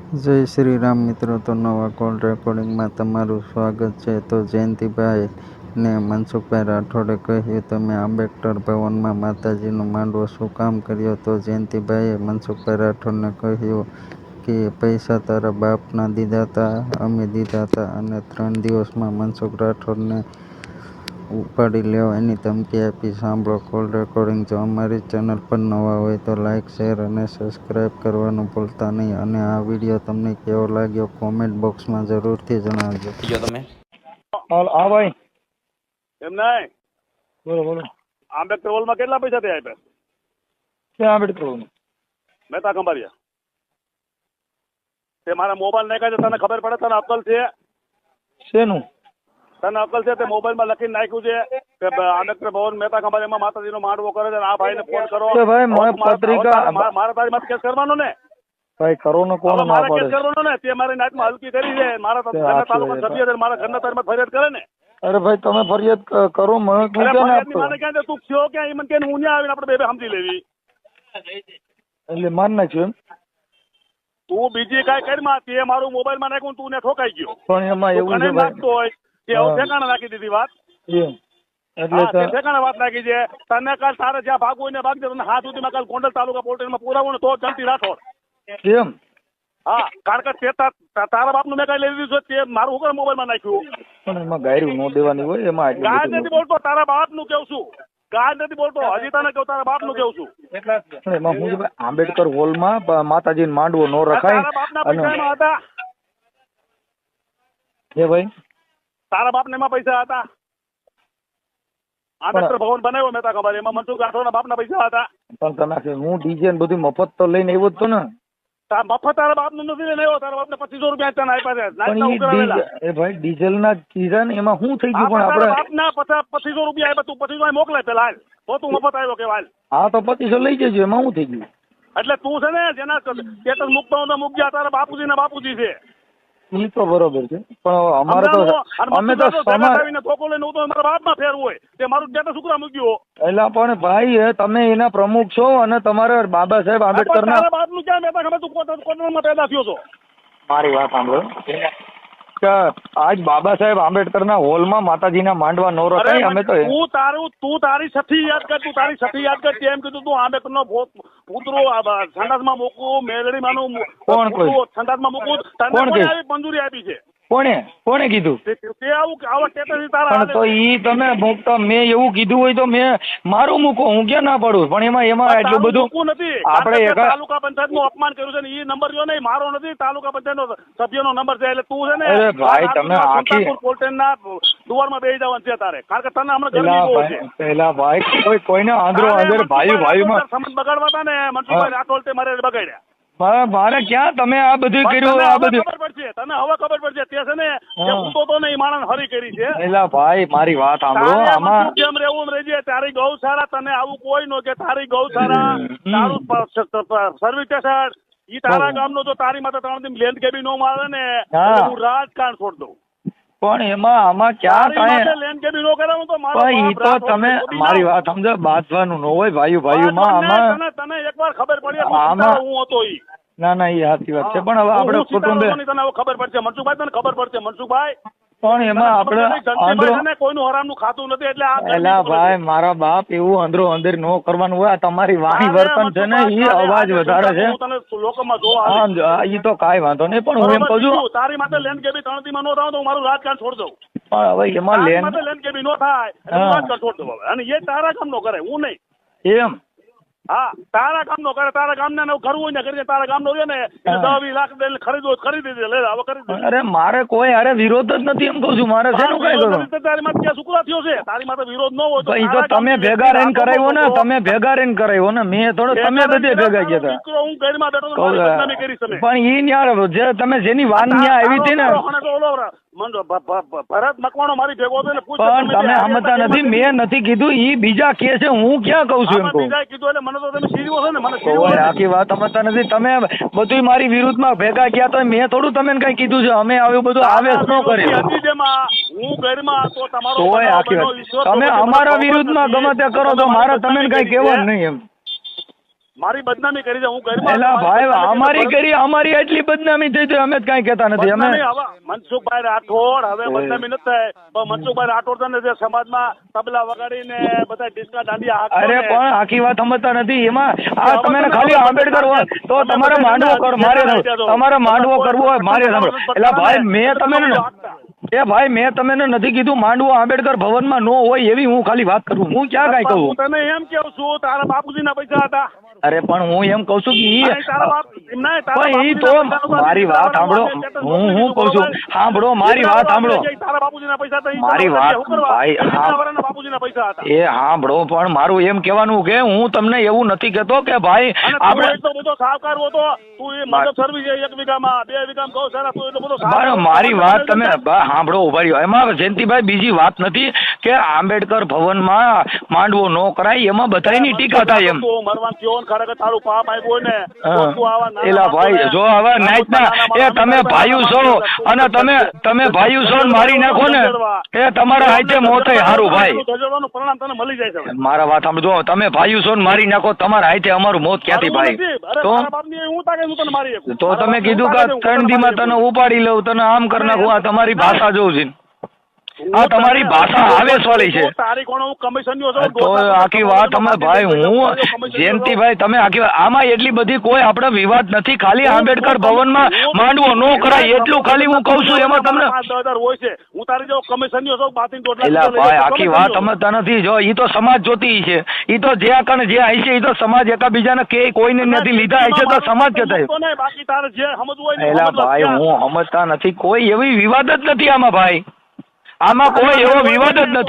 જય શ્રી રામ મિત્રો, તો નવા કોલ રેકોર્ડિંગમાં તમારું સ્વાગત છે. તો જયંતિભાઈ ને મનસુખભાઈ રાઠોડે કહ્યું, તમે આંબેડકર ભવનમાં માતાજીનો માંડવો શું કામ કર્યો? તો જયંતિભાઈએ મનસુખભાઈ રાઠોડને કહ્યું કે પૈસા તારા બાપના દીધા હતા, અમે દીધા હતા, અને 3 દિવસમાં મનસુખ રાઠોડને ઉપાડી લેવાની ધમકી આપી. સાંભળો કોલ રેકોર્ડિંગ. જો અમારી ચેનલ પર નવા હોય તો લાઇક, શેર અને સબસ્ક્રાઇબ કરવાનું ભૂલતા નહીં. અને આ વિડીયો તમને કેવો લાગ્યો કોમેન્ટ બોક્સમાં જરૂરથી જણાવજો. તમે હા ભાઈ, એમ નહીં. બોલો બોલો. આંબેડકર હોલમાં કેટલા પૈસા તે આપ્યા? ક્યાં આંબેડકર હોલમાં? મહેતા કંબારિયા. તે મારા મોબાઈલ નાખ્યા છે, તને ખબર પડે? તને અક્કલ છે? શેનું? તને અક્કલ છે? તે મોબાઈલમાં લખીને નાખ્યું છે કે આંબેડકર ભવન મહેતા કંબારિયામાં માતાજીનો માંડવો કરે છે. આ ભાઈને ફોન કરો. કે ભાઈ મને પત્રિકા મારા તારી માં કેસ કરવાનો ને ભાઈ કરો ને કોણ ના મારા કેસ પાડે? કરવાનો ને. તે મારી નાઈટમાં હલકી કરી છે. મારા ઘરના તાલુકા સભ્ય છે, મારા ઘરના તારી માં ફરિયાદ કરે ને. અરે ભાઈ તમે ફરિયાદ કરો, મને અરે ક્યાં ફરિયાદની આપતો? માને ક્યાં છે? તું થયો ક્યાં? ઈ મને કે હું ત્યાં આવીને આપણે બે સમજી લેવી. એટલે માન નાખ્યું એમ? તું બીજી કાંઈ કરીમાં તે મારું મોબાઈલમાં નાખ્યું, તું ને ઠોકાઈ ગયો. પણ એમાં તું એવું ઘણે છે ભાઈ. નાખતો હોય તે હવે ઠેકાણે નાખી દીધી વાત. એમ એટલે હા, તે ઠેકાણે વાત નાખી છે. તને કાલ તારે જ્યાં ભાગવું હોય ને ભાગજે. તને હાથ સુધીમાં કાલ ગોંડલ તાલુકા પોલીસ સ્ટેશનમાં પુરાવો ને તો જલ્દી રાઠોડ. એમ હા, કારણ કે તે તારા બાપનું મેં કાંઈ લઈ લીધું છે. તે મારું શું કરે મોબાઈલમાં નાખ્યું? પણ એમાં ગાયરું ન દેવાની હોય એમાં આટલું ગાય બધું. નથી બોલતો, તારા બાપનું કેવું છું. ગાય નથી બોલતો, હજી તને કહું તારા બાપનું કેવું છું. પણ એમાં હું છે ભાઈ, આંબેડકર હોલમાં માતાજીનો માંડવો ન રખાય. તારા બાપના અને પૈસા એમાં હતા? એ ભાઈ તારા બાપને એમાં પૈસા હતા? આંબેડકર ભવન બનાવ્યો મહેતા ખબર, એમાં મનસુખ રાઠોડના બાપના પૈસા હતા? પણ તમે હું ડીજે ને બધું મફત તો લઈને આવ્યો જ તો ને. મફત તારા બાપનું નથી લઈને આવ્યો. તારા બાપને 2500 રૂપિયા તને આપ્યા છે. પણ નાઈટના ઉઘરાવેલા. એ ભાઈ ડીઝલ ના કીધા ને એમાં શું થઈ ગયું? પણ તારા આપણે બાપના 2500 રૂપિયા આપ્યા. તું 2500 મોકલાય પેલા હાલ. તો તું મફત આવ્યો કે હાલ. હા તો 2500 લઈ જજો, એમાં શું થઈ ગયું? એટલે તું છે ને જેના સ્ટેટસ મૂકતો હોય મૂક ગયા. તારા બાપુજી ને બાપુજી છે. એ તો બરોબર છે, પણ અમારે તો અમે તો સમાજ ધોકો લઈને તો મારા બાપમાં ફેરવું હોય તે મારું સ્ટેટસ ઉકરા મૂક્યું. એટલે પણ ભાઈ તમે એના પ્રમુખ છો અને તમારે બાબા સાહેબ આંબેડકર ના તારા બાપનું ક્યાં મહેતા ખબર? તું કોટરમાં પેદા થયો છો. મારી વાત સાંભળો કે આજ બાબા સાહેબ આંબેડકર ના હોલમાં માતાજીના માંડવા નો રખાય. અમે તો તું તારી સઠી યાદ કર. તું તારી સઠી યાદ કર. એમ કીધું તું આંબેડકર નો પુત્રો સંડાસમાં મૂકવું, મેલડીમાંનું કોણ કોઈ? સંડાસમાં મૂકવું. તને કોણ કોણે કે? આવી મંજૂરી આપી છે? કોણે કીધું? તે આવા સ્ટેટસ તારા પણ તો ઈ તમે મૂકતા મેં એવું કીધું હોય તો મેં મારું મૂકો, હું ક્યાં ના પાડું. પણ એમાં એટલું બધું મૂકવું નથી. આપણે તાલુકા પંચાયત નું અપમાન કર્યું છે ને એ નંબર જો નહીં, મારો નથી. તાલુકા પંચાયત નો સભ્યનો નંબર છે. એટલે તું છે ને અરે ભાઈ તમે આખી પોલટેનના દુવારમાં બેસી જવાનું છે તારે. કારણ કે તને હમણાં ગરમી બહુ છે. પેલા ભાઈ કોઈને આંધળો આંધળ ભાઈમાં સમજ બગાડવા હતા ને મનસુખભાઈ રાઠોડ તે મારે બગાડ્યા. મારે ક્યાં તમે આ બધું કર્યું? આ બધું ખબર પડશે તને, હવે ખબર પડશે. તે છે ને હું તો નહીં માણસ હરી કરી છે. પેલા ભાઈ મારી વાત સાંભળો. આમાં જેમ રહેવું રહેજે. તારી ગૌશાળા તને આવું કોઈ નો કે તારી ગૌશાળા તારું સર્વિસ સ્ટેશન ઈ તારા ગામનો જો તારી માથે 3 દિન લેન્ડ કેબી નો મારે ને હું રાજકારણ છોડ દઉં. પણ એમાં આમાં ક્યાં કાંઈ લેન્ડ કેબી નો કરાવું તો ઈ તો તમે મારી વાત સમજો, બાંધવાનું ન હોય ભાઈમાં. આમાં તને એકવાર ખબર પડી આમાં હું હતો ઈ. ના એ સાચી વાત છે. પણ હવે આપણે કુટુંબે તને હવે ખબર પડશે મનસુખભાઈ, તને ખબર પડશે મનસુખભાઈ. પણ એમાં આપણે કોઈનું હરામનું ખાતું નથી. એટલે એલા ભાઈ મારા બાપ એવું અંદરો અંદર ન કરવાનું હોય. આ તમારી વાણી વર્તન છે ને એ અવાજ વધારે છે. તને લોકોમાં જોવા હા એ તો કાંઈ વાંધો નહીં. પણ હું એમ કહું છું તારી માટે લેન્ડ કેબી 3 દીમાં નો થાય તો હું મારું રાજકારણ છોડ દઉં. પણ હવે એમાં લેન્ડ કેબી નો થાય હું રાજકારણ છોડ દઉં હવે. અને એ તારા કામ નો કરે, હું નહીં. એમ હા, તારા કામ નો કરે. તારા ગામ ને કરવું હોય ને કરી. તારા ગામ નો ને 10-20 લાખ ખરીદવો ખરીદી દે. લે હવે કરી દે. અરે મારે કોઈ અરે વિરોધ જ નથી એમ કહું છું. મારે શેનું કઈ કરું? તારી માં ક્યાં શુક્ર થયો છે? તારી માં વિરોધ ન હોય ભાઈ તો તમે ભેગા રહીને કરાવ્યો ને, તમે ભેગા રહીને કરાવ્યો ને. મેં થોડો તમે બધે ભેગા ગયા હતા. હું ઘરમાં બેઠો તો મારી બદનામી કરી તમે. પણ ઈ ન્યા જે તમે જેની વાત ન્યા આવી હતી ને ભરત મકવાણો મારી ભેગો હતો. પણ તમે સમજતા નથી. મેં નથી કીધું. ઈ બીજા કે છે, હું ક્યાં કઉ છું એમ કહું. બીજા કીધું એટલે મને તો તમે સીરીઓ છો ને. મને કોઈ આખી વાત સમજતા નથી. તમે બધું મારી વિરુદ્ધમાં ભેગા ગયા તો મેં થોડું તમને કઈ કીધું છે. અમે આવ્યું બધું આવેશ ન કરી. હું ઘરમાં હતો તમારો કોઈ આખી વાત તમે અમારા વિરુદ્ધમાં ગમે તે કરો તો મારે તમે કઈ કહેવાનું નહીં એમ. મારી બદનામી કરી છે હું ઘરમાં એલા ભાઈ અમારી એટલી બદનામી થઈ છે અમે જ કાંઈ કહેતા નથી અમે બદનામી હવે મનસુખભાઈ રાઠોડ હવે બદનામી નથી થાય પણ મનસુખભાઈ રાઠોડ છે ને જે સમાજમાં તબલા વગાડીને બધા ડિસ્કા દાંડિયા હાંકતો અરે ને, પણ આખી વાત સમજતા નથી એમાં આ તમે ખાલી આંબેડકર હોય તો તમારે માંડવો કરો મારે તમારે માંડવો કરવો હોય મારે સાંભળો એટલે ભાઈ મેં તમને નથી કીધું માંડવો આંબેડકર ભવનમાં ન હોય એવી હું ખાલી વાત કરું હું ક્યાં કાંઈ કહું હું તને એમ કેવું છું તારા બાપુજીના પૈસા હતા અરે પણ હું એમ કહું છું કે નહીં, તારા બાપ નહીં, તારા પણ ઈ તો બાપુજીના પૈસા મારી વાત સાંભળો હું કહું છું સાંભળો મારી વાત સાંભળો તારા બાપુજીના પૈસા હતા, ઈ મારી તારા વાત શું કરવા? ભાઈ, કેટલા હા. વર્ષના બાપુજીના પૈસા હતા એ સાંભળો પણ મારું એમ કહેવાનું કે હું તમને એવું નથી કહેતો કે ભાઈ અને તું આપણે એટલો બધો સાહકાર હતો તું એ મદદ સર્વિસ છે 1 વીઘામાં 2 વીઘામાં ગૌશાળા તું એટલો બધો સાહકાર બરાબર, મારી વાત તમે સાંભળો ઉભા રહ્યો એમાં જયંતિભાઈ બીજી વાત નથી કે આંબેડકર ભવનમાં માંડવો ન કરાય એમાં બધાની ટીકા થાય એમ તું મરવાનું થયો ને ખરેખર તારું પાપ આવ્યું હોય ને તો તું આવા નાના એલા ભાઈ માણસોને- જો હવે નાઈટના એ તમે ભાઈઓ છો અને તમે ભાઈઓ છો ને મારી નાખો ને એ તમારા હાથે મોતે હારું ભાઈ ધજવવાનું પરિણામ તને મળી જાય છે હવે. મારા વાત સાંભળો તમે ભાઈઓ છો ને મારી નાખો તમારા હાથે અમારું મોત ક્યાંથી મારું ભાઈ નથી. અરે તો તારા બાપની હું તાકે હું તને મારી શકું. તો તારા તમે બાપની કીધું હું કે તાકે હું 3 તને દીમાં મારી તને ઉપાડી લઉં તને આમ કરી નાખું આ તમારી ભાષા જોઉં છે શકું. આ તમારી ભાષા આવેશવાળી છે. તારી કોણ હું કમિશનની છું. તો આખી વાત અમે ભાઈ હું જયંતિભાઈ તમે આખી આમાં એટલી બધી કોઈ આપણે વિવાદ નથી ખાલી આંબેડકર ભવનમાં માંડવો ન કરાય એટલું ખાલી હું કહું છું એમાં તમને 5,000 હોય છે હું તારી જેવો કમિશનની છું બાતીન ટોટલા એલા ભાઈ આખી વાત સમજતા નથી જો ઈ તો સમાજ જોતી છે ઈ તો જે કણ જે આવી છે ઈ તો સમાજ એકાબીજાને કે કોઈને નથી લીધા હશે તો સમાજ કે થાય બાકી તારે જે સમજવું હોય ને એલા ભાઈ હું સમજતા નથી કોઈ એવી વિવાદ જ નથી આમાં ભાઈ આમાં કોઈ એવો વિવાદ જ નથી